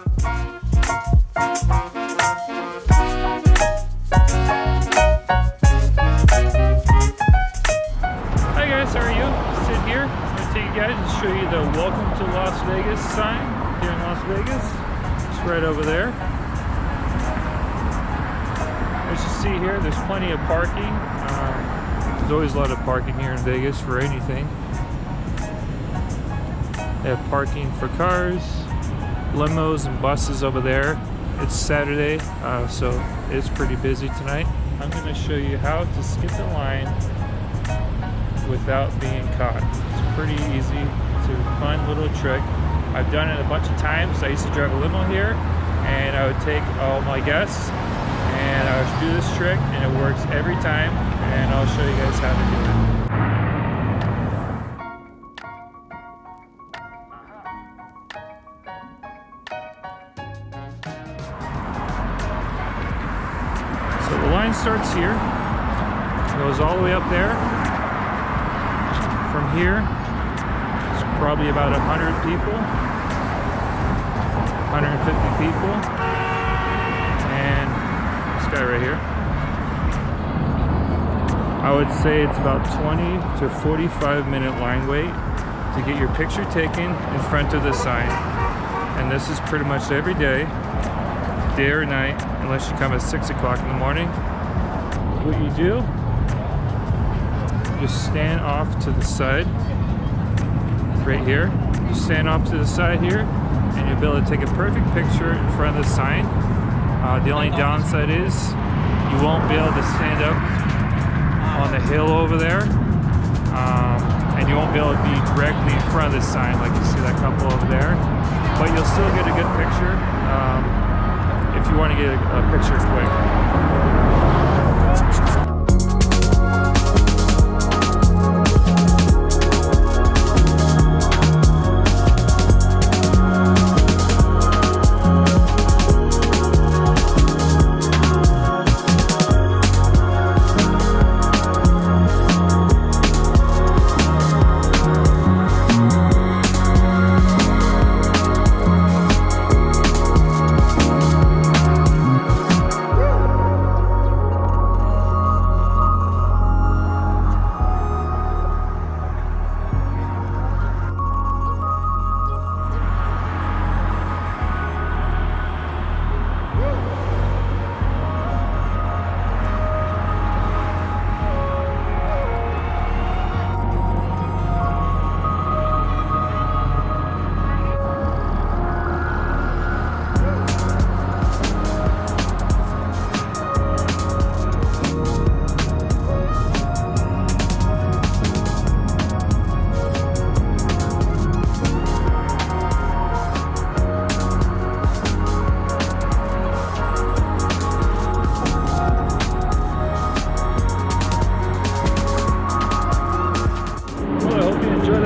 Hi guys, how are you? Sit here. I'm going to take you guys and show you the Welcome to Las Vegas sign here in Las Vegas. It's right over there. As you see here, there's plenty of parking. There's always a lot of parking here in Vegas for anything. They have parking for cars, limos, and buses over there. It's Saturday, so it's pretty busy tonight. I'm going to show you how to skip the line without being caught. It's pretty easy. It's a fun little trick. I've done it a bunch of times. I used to drive a limo here, and I would take all my guests and I would do this trick, and it works every time, and I'll show you guys how to do it. So the line starts here, goes all the way up there. From here, it's probably about 100 people, 150 people, and this guy right here. I would say it's about 20 to 45 minute line wait to get your picture taken in front of the sign. And this is pretty much every day or night, unless you come at 6 o'clock in the morning. What you do, just stand off to the side, right here. Just stand off to the side here, and you'll be able to take a perfect picture in front of the sign. The only downside is you won't be able to stand up on the hill over there, and you won't be able to be directly in front of the sign like you see that couple over there. But you'll still get a good picture if you want to get a picture quick.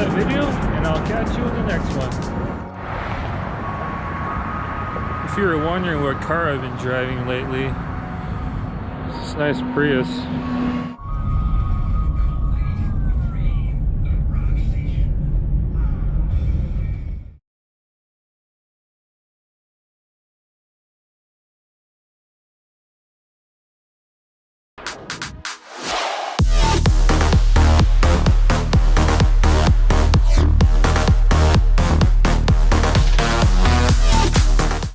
Video, and I'll catch you in the next one. If you were wondering what car I've been driving lately, it's this nice Prius.